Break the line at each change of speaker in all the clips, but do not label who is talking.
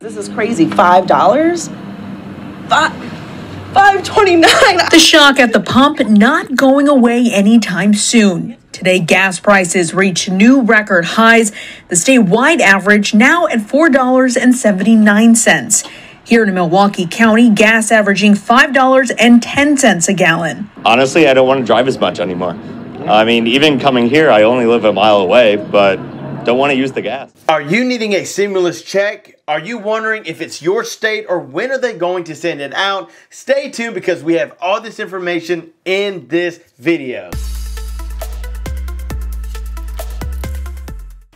This is crazy. $5? $5.29.
The shock at the pump not going away anytime soon. Today, gas prices reach new record highs. The statewide average now at $4.79. Here in Milwaukee County, gas averaging $5.10 a gallon.
Honestly, I don't want to drive as much anymore. I mean, even coming here, I only live a mile away, but don't want to use the gas.
Are you needing a stimulus check? Are you wondering if it's your state or when are they going to send it out? Stay tuned because we have all this information in this video.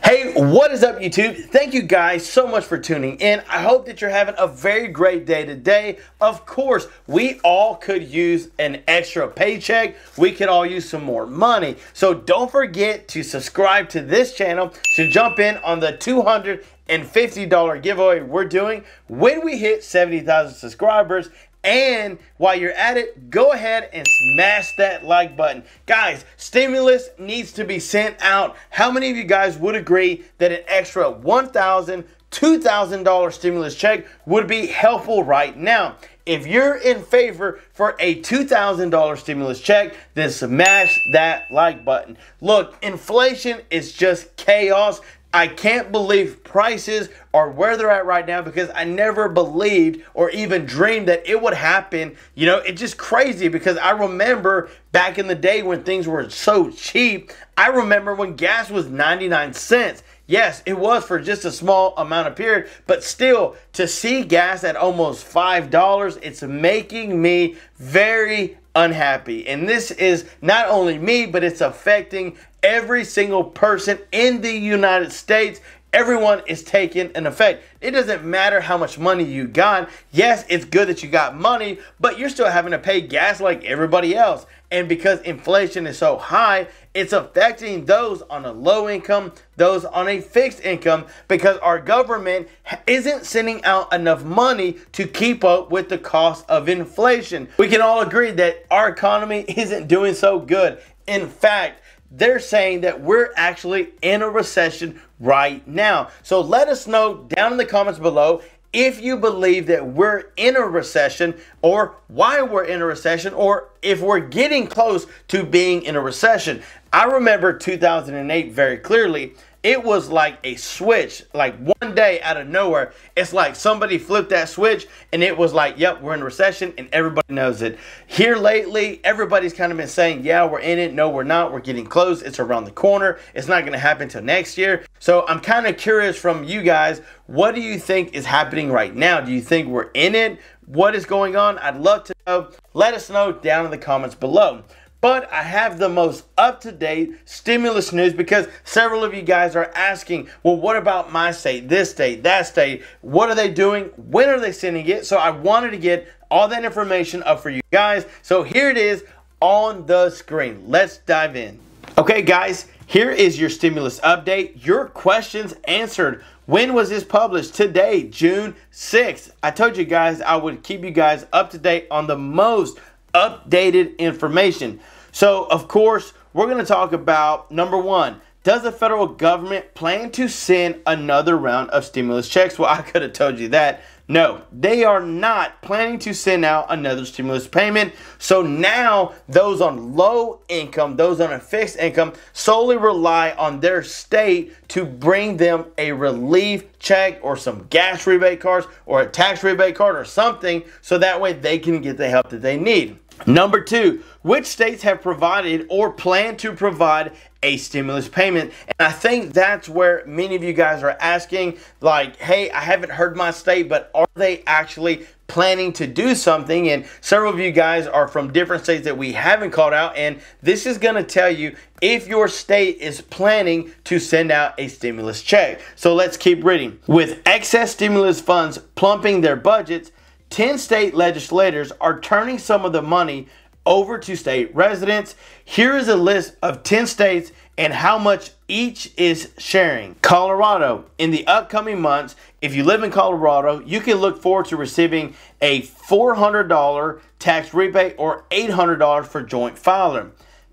Hey, what is up, YouTube? Thank you guys so much for tuning in. I hope that you're having a very great day today. Of course, we all could use an extra paycheck. We could all use some more money. So don't forget to subscribe to this channel to jump in on the $250 giveaway we're doing when we hit 70,000 subscribers. And while you're at it, go ahead and smash that like button. Guys, stimulus needs to be sent out. How many of you guys would agree that an extra $1,000, $2,000 stimulus check would be helpful right now? If you're in favor for a $2,000 stimulus check, then smash that like button. Look, inflation is just chaos. I can't believe prices are where they're at right now because I never believed or even dreamed that it would happen. You know, it's just crazy because I remember back in the day when things were so cheap. I remember when gas was 99 cents. Yes, it was for just a small amount of period, but still to see gas at almost $5, it's making me very unhappy. And this is not only me, but it's affecting every single person in the United States. Everyone is taking an effect. It doesn't matter how much money you got. Yes, it's good that you got money, but you're still having to pay gas like everybody else. And because inflation is so high, it's affecting those on a low income, those on a fixed income, because our government isn't sending out enough money to keep up with the cost of inflation. We can all agree that our economy isn't doing so good. In fact, they're saying that we're actually in a recession right now. So let us know down in the comments below if you believe that we're in a recession or why we're in a recession or if we're getting close to being in a recession. I remember 2008 very clearly. It was like a switch, like one day out of nowhere. It's like somebody flipped that switch and it was like, yep, we're in a recession and everybody knows it. Here lately, everybody's kind of been saying, yeah, we're in it. No, we're not. We're getting close. It's around the corner. It's not going to happen till next year. So I'm kind of curious from you guys, what do you think is happening right now? Do you think we're in it? What is going on? I'd love to know. Let us know down in the comments below. But I have the most up-to-date stimulus news because several of you guys are asking, well, what about my state, this state, that state? What are they doing? When are they sending it? So I wanted to get all that information up for you guys. So here it is on the screen. Let's dive in. Okay, guys, here is your stimulus update. Your questions answered. When was this published? Today, June 6th. I told you guys I would keep you guys up to date on the most updated information. So of course we're going to talk about number one, does the federal government plan to send another round of stimulus checks? Well, I could have told you that. No, they are not planning to send out another stimulus payment. So now those on low income, those on a fixed income, solely rely on their state to bring them a relief check or some gas rebate cards or a tax rebate card or something so that way they can get the help that they need. Number two, which states have provided or plan to provide a stimulus payment? And I think that's where many of you guys are asking, like, hey, I haven't heard my state, but are they actually planning to do something? And several of you guys are from different states that we haven't called out, and this is going to tell you if your state is planning to send out a stimulus check. So let's keep reading. With excess stimulus funds plumping their budgets, 10 state legislators are turning some of the money over to state residents. Here is a list of 10 states and how much each is sharing. Colorado, in the upcoming months, if you live in Colorado, you can look forward to receiving a $400 tax rebate or $800 for joint filer.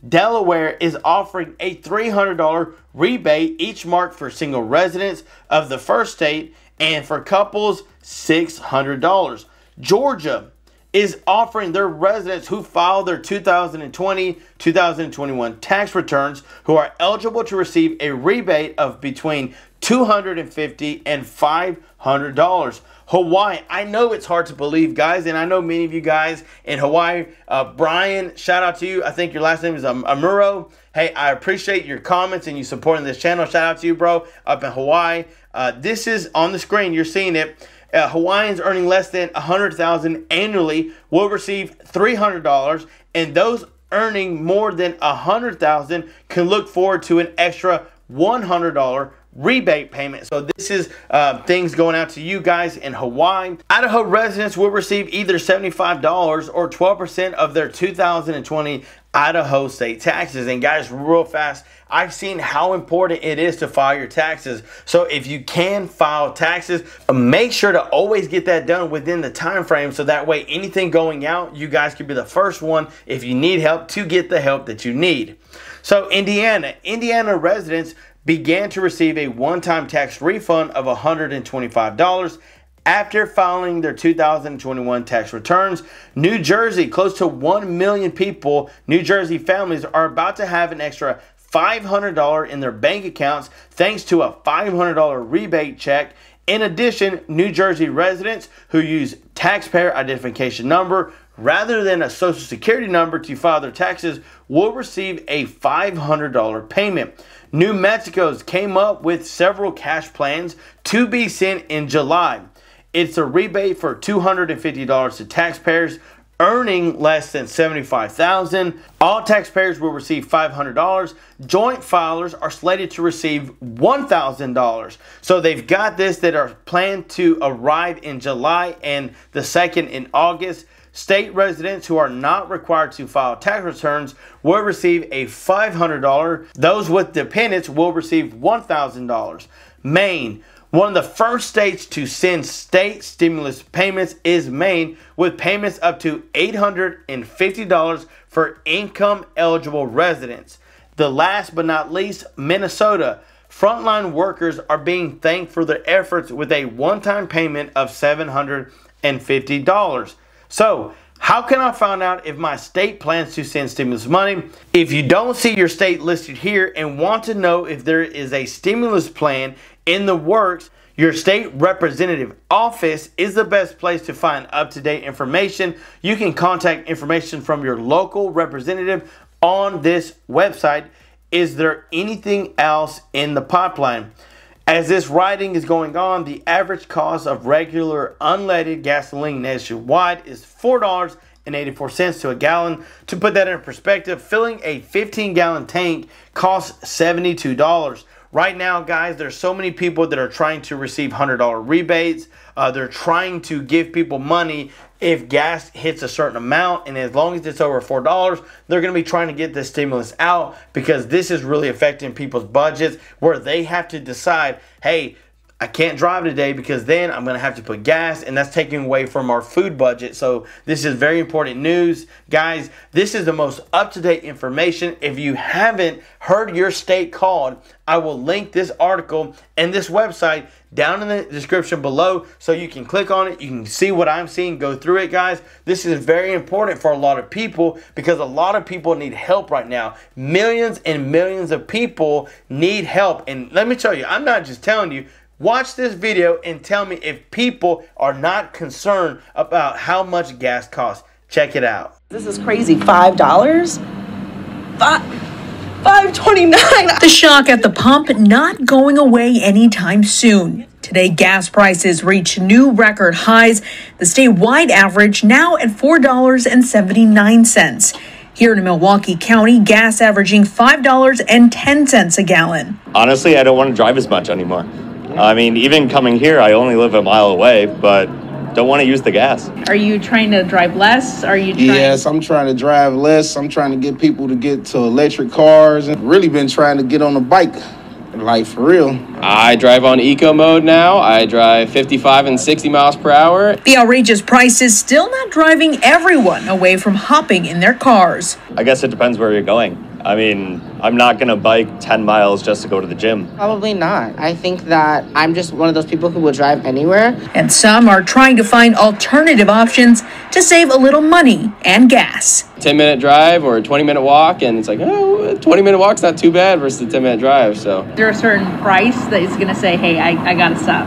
Delaware is offering a $300 rebate each mark for single residents of the first state and for couples, $600. Georgia is offering their residents who file their 2020-2021 tax returns who are eligible to receive a rebate of between $250 and $500. Hawaii, I know it's hard to believe, guys, and I know many of you guys in Hawaii. Brian, shout out to you. I think your last name is Amuro. Hey, I appreciate your comments and you supporting this channel. Shout out to you, bro, up in Hawaii. This is on the screen. You're seeing it. Hawaiians earning less than $100,000 annually will receive $300, and those earning more than $100,000 can look forward to an extra $100 rebate payment. So this is things going out to you guys in Hawaii. Idaho residents will receive either $75 or 12% of their 2020 Idaho state taxes. And guys, real fast, I've seen how important it is to file your taxes. So if you can file taxes, make sure to always get that done within the time frame, so that way anything going out, you guys can be the first one, if you need help, to get the help that you need. So Indiana residents began to receive a one-time tax refund of $125 after filing their 2021 tax returns. New Jersey, close to 1 million people, New Jersey families are about to have an extra $500 in their bank accounts thanks to a $500 rebate check. In addition, New Jersey residents who use taxpayer identification number rather than a social security number to file their taxes will receive a $500 payment. New Mexico's came up with several cash plans to be sent in July. It's a rebate for $250 to taxpayers earning less than $75,000. All taxpayers will receive $500. Joint filers are slated to receive $1,000. So they've got this that are planned to arrive in July and the 2nd in August. State residents who are not required to file tax returns will receive a $500. Those with dependents will receive $1,000. Maine, one of the first states to send state stimulus payments, is Maine, with payments up to $850 for income eligible residents. The last but not least, Minnesota. Frontline workers are being thanked for their efforts with a one-time payment of $750. So, how can I find out if my state plans to send stimulus money? If you don't see your state listed here and want to know if there is a stimulus plan in the works, your state representative office is the best place to find up-to-date information. You can contact information from your local representative on this website. Is there anything else in the pipeline? As this writing is going on, the average cost of regular unleaded gasoline nationwide is $4.84 to a gallon. To put that in perspective, filling a 15-gallon tank costs $72. Right now, guys, there's so many people that are trying to receive $100 rebates. They're trying to give people money if gas hits a certain amount, and as long as it's over $4, they're going to be trying to get this stimulus out, because this is really affecting people's budgets, where they have to decide, hey, I can't drive today because then I'm going to have to put gas, and that's taking away from our food budget. So this is very important news. Guys, this is the most up-to-date information. If you haven't heard your state called, I will link this article and this website down in the description below, so you can click on it. You can see what I'm seeing, go through it, guys. This is very important for a lot of people, because a lot of people need help right now. Millions and millions of people need help. And let me tell you, I'm not just telling you. Watch this video and tell me if people are not concerned about how much gas costs. Check it out.
This is crazy. $5? $5.29.
The shock at the pump not going away anytime soon. Today, gas prices reach new record highs. The statewide average now at $4.79. Here in Milwaukee County, gas averaging $5.10 a gallon.
Honestly, I don't want to drive as much anymore. I mean, even coming here, I only live a mile away, but don't want to use the gas.
Are you trying to drive less? Are you trying?
Yes, I'm trying to drive less. I'm trying to get people to get to electric cars, and really been trying to get on a bike, like for real.
I drive on eco mode now. I drive 55 and 60 miles per hour.
The outrageous prices still not driving everyone away from hopping in their cars.
I guess it depends where you're going. I mean, I'm not going to bike 10 miles just to go to the gym.
Probably not. I think that I'm just one of those people who will drive anywhere.
And some are trying to find alternative options to save a little money and gas.
10-minute drive or a 20-minute walk, and it's like, oh, a 20-minute walk's not too bad versus a 10-minute drive. So
Is there a certain price that is going to say, hey, I got to stop?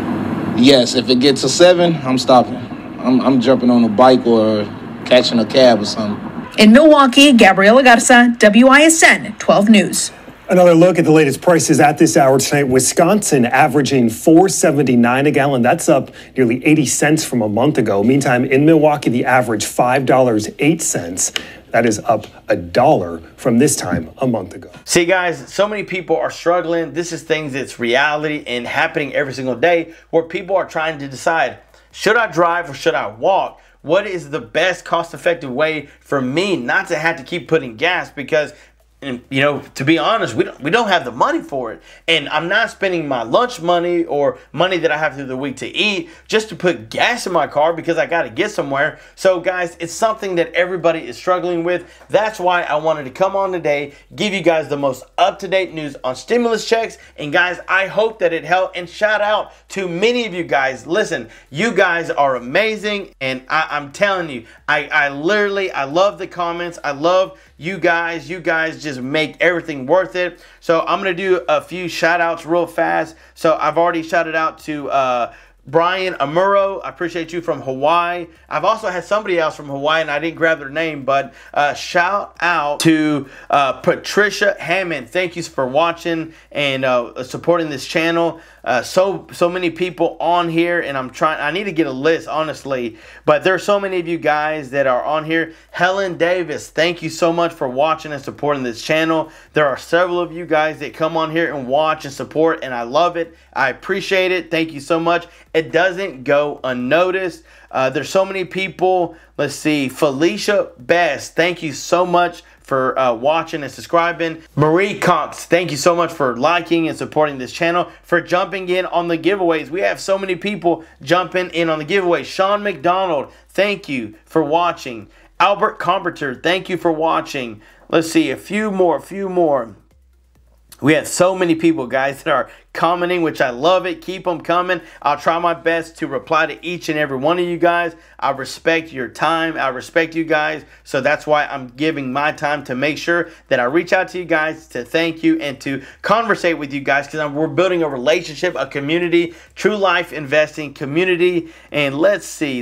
Yes, if it gets to 7, I'm stopping. I'm jumping on a bike or catching a cab or something.
In Milwaukee, Gabriela Garza, WISN 12 News.
Another look at the latest prices at this hour tonight. Wisconsin averaging $4.79 a gallon. That's up nearly 80 cents from a month ago. Meantime, in Milwaukee, the average $5.08. That is up $1 from this time a month ago.
See, guys, so many people are struggling. This is things that's reality and happening every single day where people are trying to decide, should I drive or should I walk? What is the best cost-effective way for me not to have to keep putting gas? Because, you know, to be honest, we don't have the money for it. And I'm not spending my lunch money or money that I have through the week to eat just to put gas in my car because I got to get somewhere. So, guys, it's something that everybody is struggling with. That's why I wanted to come on today, give you guys the most up-to-date news on stimulus checks. And, guys, I hope that it helped. And shout out to many of you guys. Listen, you guys are amazing. And I'm telling you, I love the comments. I love you guys just make everything worth it. So I'm going to do a few shout outs real fast. So I've already shouted out to Brian Amuro. I appreciate you from Hawaii. I've also had somebody else from Hawaii and I didn't grab their name, but shout out to Patricia Hammond. Thank you for watching and supporting this channel. So many people on here, and I need to get a list, honestly, but there's so many of you guys that are on here. Helen Davis, thank you so much for watching and supporting this channel. There are several of you guys that come on here and watch and support, and I love it. I appreciate it. Thank you so much. It doesn't go unnoticed. There's so many people. Let's see. Felicia Best, thank you so much for watching and subscribing. Marie Cox, thank you so much for liking and supporting this channel, for jumping in on the giveaways. We have so many people jumping in on the giveaway. Sean McDonald, thank you for watching. Albert Comberter, thank you for watching. Let's see, a few more. We have so many people, guys, that are commenting, which I love it. Keep them coming. I'll try my best to reply to each and every one of you guys. I respect your time. I respect you guys. So that's why I'm giving my time to make sure that I reach out to you guys to thank you and to conversate with you guys, because we're building a relationship, a community, true life investing community. And let's see,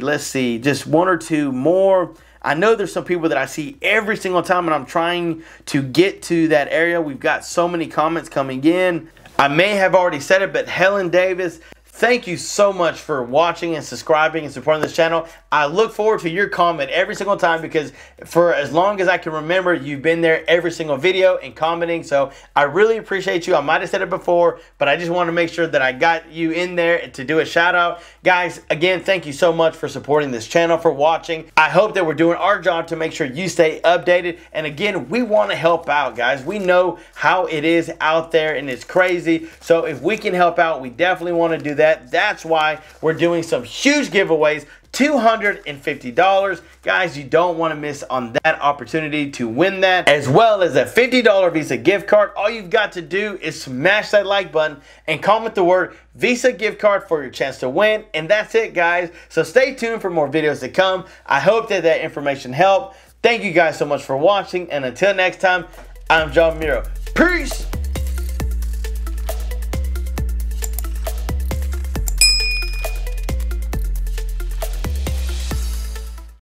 just one or two more. I know there's some people that I see every single time, and I'm trying to get to that area. We've got so many comments coming in. I may have already said it, but Helen Davis, thank you so much for watching and subscribing and supporting this channel. I look forward to your comment every single time, because for as long as I can remember, you've been there every single video and commenting. So I really appreciate you. I might have said it before, but I just want to make sure that I got you in there to do a shout out. Guys, again, thank you so much for supporting this channel, for watching. I hope that we're doing our job to make sure you stay updated. And again, we want to help out, guys. We know how it is out there and it's crazy. So if we can help out, we definitely want to do that. That's why we're doing some huge giveaways. $250. Guys, you don't want to miss on that opportunity to win that, as well as a $50 Visa gift card. All you've got to do is smash that like button and comment the word Visa gift card for your chance to win. And that's it, guys. So stay tuned for more videos to come. I hope that information helped. Thank you guys so much for watching. And until next time, I'm John Miro. Peace.